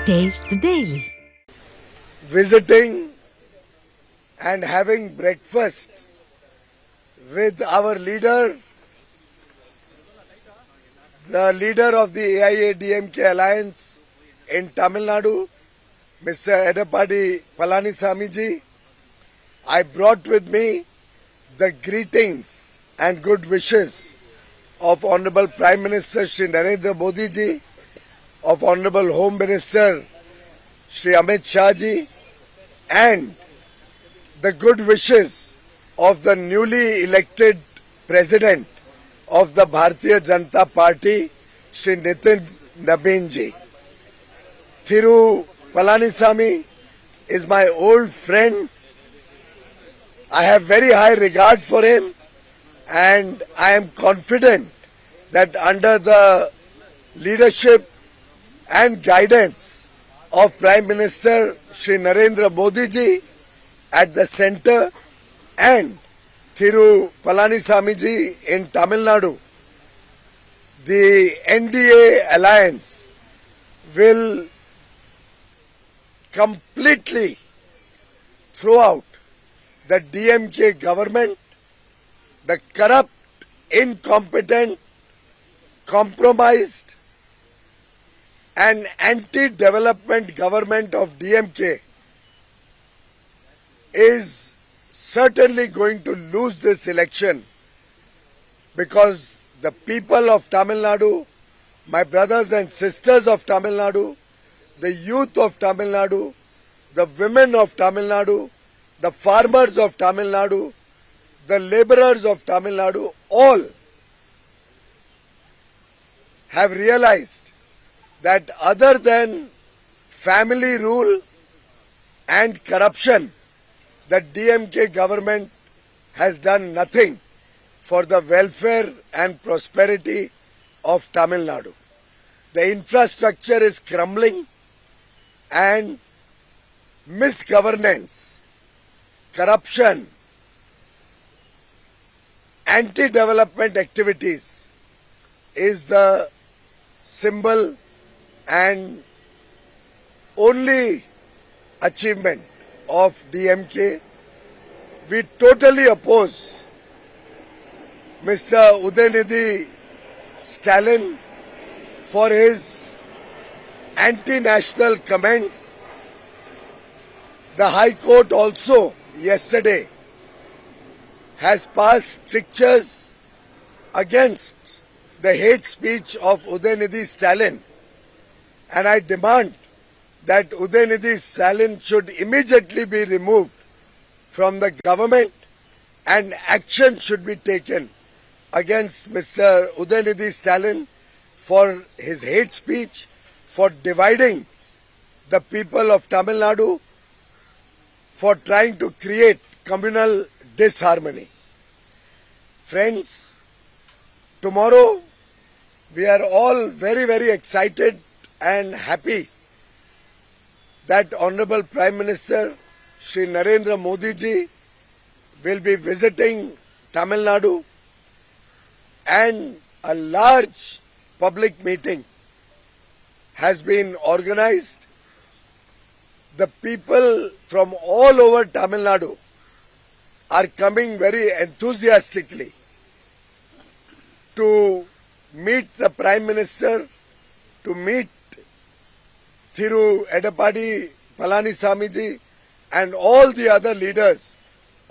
Taste the Daily. Visiting and having breakfast with our leader, the leader of the AIADMK Alliance in Tamil Nadu, Mr. Edappadi Palanisamy ji. I brought with me the greetings and good wishes of Honorable Prime Minister Shri Narendra Modi ji, of Honorable Home Minister Shri Amit Shah ji, and the good wishes of the newly elected President of the Bharatiya Janata Party, Shri Nitin Nabin ji. Thiru Palanisamy is my old friend. I have very high regard for him, and I am confident that under the leadership and guidance of Prime Minister Shri Narendra Modi ji at the centre and Thiru Palanisamy ji in Tamil Nadu, the NDA alliance will completely throw out the DMK government, the corrupt, incompetent, compromised and anti-development government of DMK is certainly going to lose this election, because the people of Tamil Nadu, my brothers and sisters of Tamil Nadu, the youth of Tamil Nadu, the women of Tamil Nadu, the farmers of Tamil Nadu, the laborers of Tamil Nadu, all have realized that other than family rule and corruption, the DMK government has done nothing for the welfare and prosperity of Tamil Nadu. The infrastructure is crumbling, and misgovernance, corruption, anti-development activities is the symbol and only achievement of DMK. We totally oppose Mr. Udayanidhi Stalin for his anti-national comments. The High Court also yesterday has passed strictures against the hate speech of Udayanidhi Stalin, and I demand that Udayanidhi Stalin should immediately be removed from the government and action should be taken against Mr. Udayanidhi Stalin for his hate speech, for dividing the people of Tamil Nadu, for trying to create communal disharmony. Friends, tomorrow we are all very, very excited and happy that Honorable Prime Minister Shri Narendra Modi ji will be visiting Tamil Nadu, and a large public meeting has been organized. The people from all over Tamil Nadu are coming very enthusiastically to meet the Prime Minister, to meet Thiru Edappadi Palanisamy ji and all the other leaders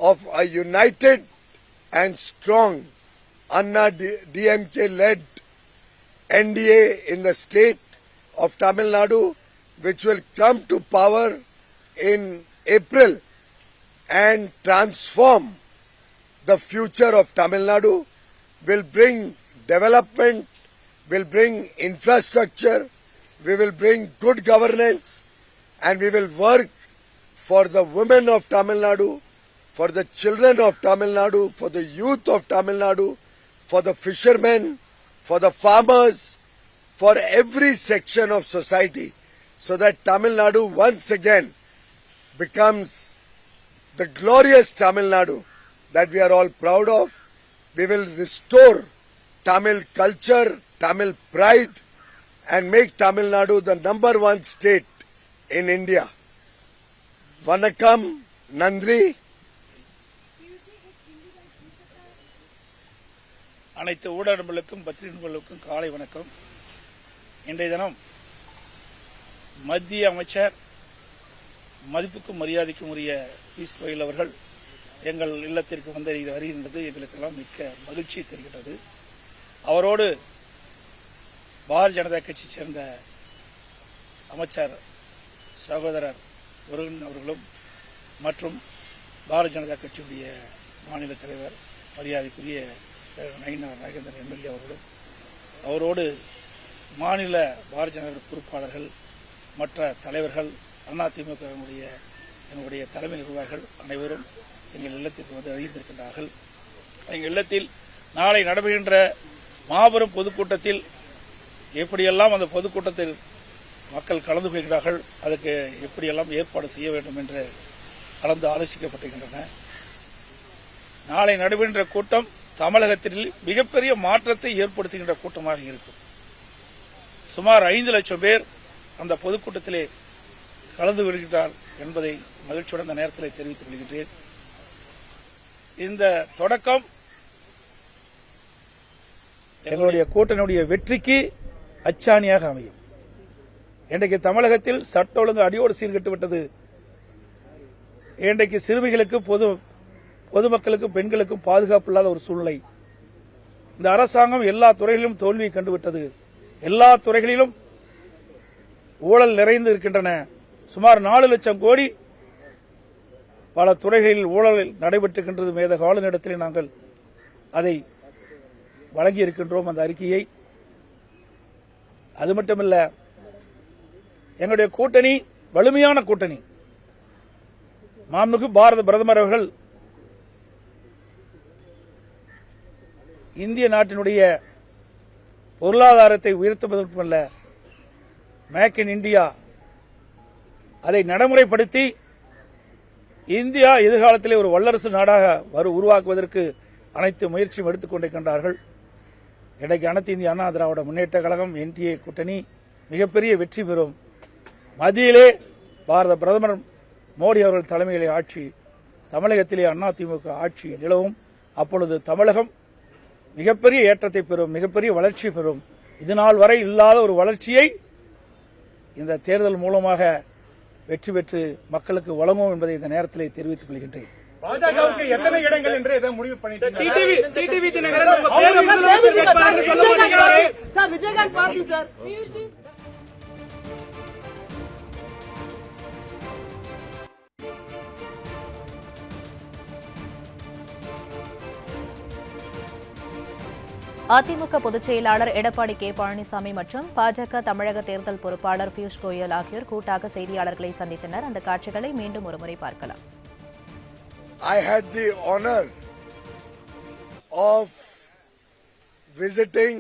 of a united and strong Anna DMK-led NDA in the state of Tamil Nadu, which will come to power in April and transform the future of Tamil Nadu, will bring development, will bring infrastructure, we will bring good governance, and we will work for the women of Tamil Nadu, for the children of Tamil Nadu, for the youth of Tamil Nadu, for the fishermen, for the farmers, for every section of society, so that Tamil Nadu once again becomes the glorious Tamil Nadu that we are all proud of. We will restore Tamil culture, Tamil pride, and make Tamil Nadu the #1 state in India. Vanakkam, Nandri. அனைத்து ஊடகங்களுக்கும் பத்திரிகைகளுக்கும் காலை வணக்கம். இன்றைய தினம் மத்திய அமைச்சர் மதிப்புக்கும் மரியாதைக்கும் உரிய பியூஷ் கோயல் அவர்கள் எங்கள் இல்லத்திற்கு வருகின்றது எங்களுக்கெல்லாம் மிக்க மகிழ்ச்சி தெரிகிறது. அவரோடு பாரதிய ஜனதா கட்சியை சேர்ந்த அமைச்சர் சகோதரர் முருகன் அவர்களும் மற்றும் பாரதிய ஜனதா கட்சியுடைய மாநில தலைவர் மரியாதைக்குரிய நயினார் நாகேந்திரன் எம்எல்ஏ அவர்களும் அவரோடு மாநில பாரதிய ஜனதா பொறுப்பாளர்கள் மற்ற தலைவர்கள் அதிமுகவினுடைய என்னுடைய தலைமை நிர்வாகிகள் அனைவரும் எங்கள் இல்லத்திற்கு வந்து அறிந்திருக்கின்றார்கள். எங்கள் இல்லத்தில் நாளை நடைபெறுகின்ற மாபெரும் பொதுக்கூட்டத்தில் எப்படியெல்லாம் அந்த பொதுக்கூட்டத்தில் மக்கள் கலந்து கொள்கிறார்கள், அதுக்கு எப்படியெல்லாம் ஏற்பாடு செய்ய வேண்டும் என்று கலந்து ஆலோசிக்கப்பட்டிருக்கின்றன. நாளை நடைபெறுகின்ற கூட்டம் தமிழகத்தில் மிகப்பெரிய மாற்றத்தை ஏற்படுத்துகின்ற கூட்டமாக இருக்கும். சுமார் 5 லட்சம் பேர் அந்த பொதுக்கூட்டத்திலே கலந்து கொள்கிறார் என்பதை மகிழ்ச்சியுடன் இந்த நேரத்தில் தெரிவித்துக் கொள்கின்றேன். இந்த தொடக்கம் எங்களுடைய கூட்டணியுடைய வெற்றிக்கு அச்சாணியாக அமையும். இன்றைக்கு தமிழகத்தில் சட்ட ஒழுங்கு அடியோடு சீர்கெட்டுவிட்டது. இன்றைக்கு சிறுமிகளுக்கு பொதுமக்களுக்கும் பெண்களுக்கும் பாதுகாப்பு இல்லாத ஒரு சூழ்நிலை. இந்த அரசாங்கம் எல்லா துறைகளிலும் தோல்வியை கண்டுவிட்டது. எல்லா துறைகளிலும் ஊழல் நிறைந்து இருக்கின்றன. சுமார் 4 லட்சம் கோடி பல துறைகளில் ஊழல் நடைபெற்றுகின்றது. மேதக ஆளுநரிடத்தில் நாங்கள் அதை வழங்கி இருக்கின்றோம் அந்த அறிக்கையை. அது மட்டுமல்ல, எங்களுடைய கூட்டணி வலிமையான கூட்டணி. மாண்புமிகு பாரத பிரதமர் அவர்கள் இந்திய நாட்டினுடைய பொருளாதாரத்தை உயர்த்துவது மட்டுமல்ல, மேக் இன் இந்தியா அதை நடைமுறைப்படுத்தி இந்தியா எதிர்காலத்திலே ஒரு வல்லரசு நாடாக உருவாக்குவதற்கு அனைத்து முயற்சியும் எடுத்துக் கொண்டிருக்கின்றார்கள். இன்றைக்கு அனைத்து இந்திய அண்ணா திராவிட முன்னேற்ற கழகம் என்டிஏ கூட்டணி மிகப்பெரிய வெற்றி பெறும். மத்தியிலே பாரத பிரதமர் மோடி அவர்கள் தலைமையிலே ஆட்சி, தமிழகத்திலே அதிமுக ஆட்சி நிலவும். அப்பொழுது தமிழகம் மிகப்பெரிய ஏற்றத்தை பெறும், மிகப்பெரிய வளர்ச்சி பெறும். இதுநாள் வரை இல்லாத ஒரு வளர்ச்சியை இந்த தேர்தல் மூலமாக வெற்றி பெற்று மக்களுக்கு வழங்கும் என்பதை இந்த நேரத்தில் தெரிவித்துக் கொள்கின்றேன். பாஜகவுக்கு எத்தனை இடங்கள் என்று எதை முடிவு பண்ணிட்டீங்க? Vijayakanth party sir. அதிமுக பொதுச் செயலாளர் எடப்பாடி கே பழனிசாமி மற்றும் பாஜக தமிழக தேர்தல் பொறுப்பாளர் பியூஷ் கோயல் ஆகியோர் கூட்டாக செய்தியாளர்களை சந்தித்தனர். அந்த காட்சிகளை மீண்டும் ஒருமுறை பார்க்கலாம். I had the honor of visiting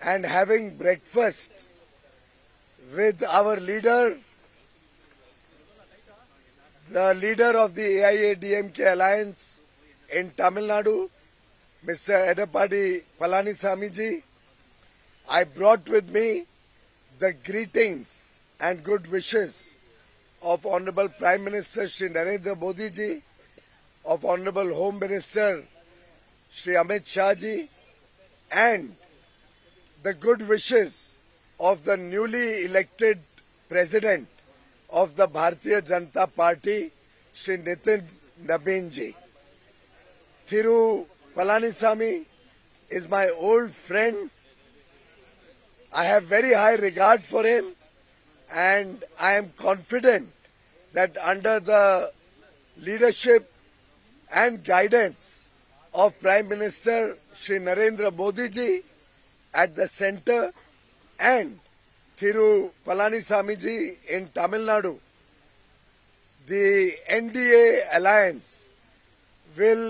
and having breakfast with our leader, the leader of the AIADMK alliance in Tamil Nadu, Mr. Edapadi Palanisamy ji. I brought with me the greetings and good wishes of Honorable Prime Minister Shri Narendra Modi ji, of Honorable Home Minister Shri Amit Shah ji, and the good wishes of the newly elected President of the Bharatiya Janata Party, Shri Nitin Nabin ji. Thiru Palanisamy is my old friend. I have very high regard for him, and I am confident that under the leadership and guidance of Prime Minister Shri Narendra Modi ji at the center and Thiru Palanisamy ji in Tamil Nadu, the NDA alliance will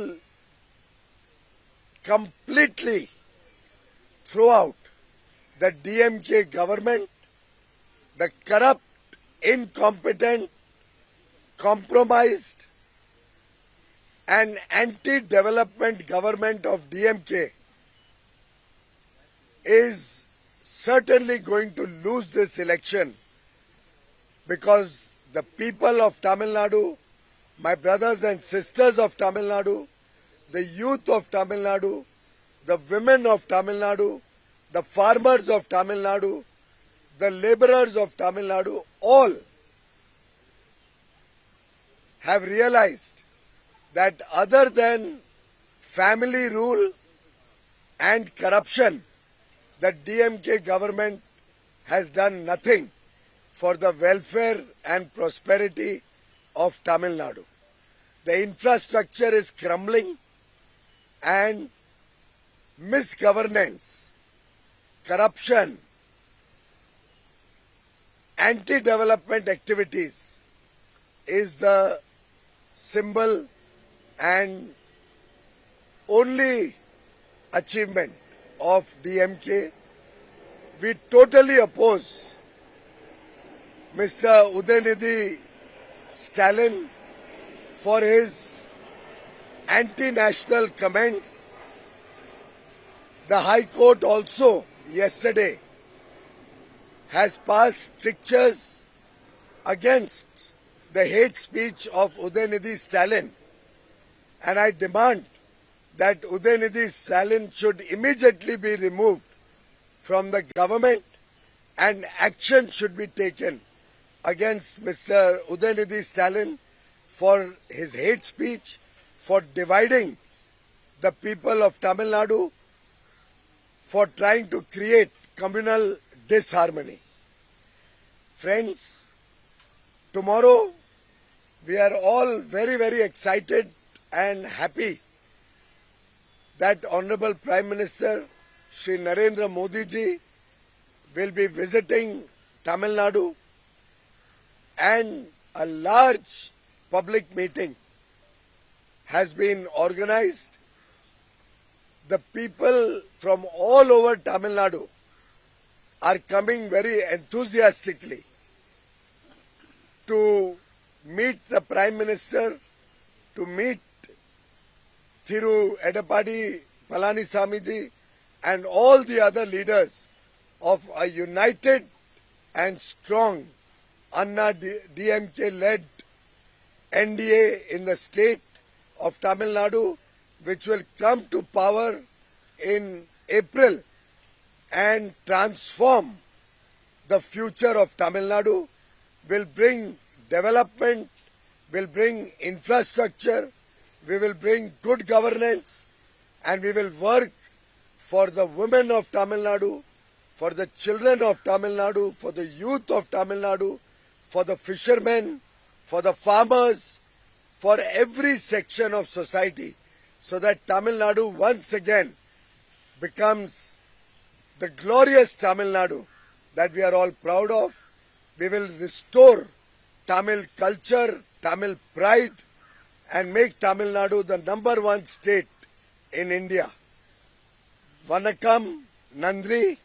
completely throw out the DMK government, the corrupt, incompetent, compromised and anti-development government of DMK is certainly going to lose this election because the people of Tamil Nadu, my brothers and sisters of Tamil Nadu, the youth of Tamil Nadu, the women of Tamil Nadu, the farmers of Tamil Nadu, the laborers of Tamil Nadu, all have realized that other than family rule and corruption, the DMK government has done nothing for the welfare and prosperity of Tamil Nadu. The infrastructure is crumbling and misgovernance, corruption, anti-development activities is the symbol and only achievement of DMK. We totally oppose Mr. Udayanidhi Stalin for his anti-national comments. The High Court also yesterday has passed strictures against the hate speech of Udayanidhi Stalin, and I demand that Udayanidhi Stalin should immediately be removed from the government and action should be taken against Mr. Udayanidhi Stalin for his hate speech, for dividing the people of Tamil Nadu, for trying to create communal disharmony. Friends, tomorrow we are all very, very excited and happy that Honorable Prime Minister Shri Narendra Modi ji will be visiting Tamil Nadu, and a large public meeting has been organized. The people from all over Tamil Nadu are coming very enthusiastically to meet the Prime Minister, to meet Thiru Edappadi Palanisamy ji and all the other leaders of a united and strong Anna DMK-led NDA in the state of Tamil Nadu, which will come to power in April and transform the future of Tamil Nadu, will bring development, will bring infrastructure, we will bring good governance, and we will work for the women of Tamil Nadu, for the children of Tamil Nadu, for the youth of Tamil Nadu, for the fishermen, for the farmers, for every section of society, so that Tamil Nadu once again becomes the glorious Tamil Nadu that we are all proud of. We will restore Tamil culture, Tamil pride, and make Tamil Nadu the #1 state in India. Vanakkam, Nandri.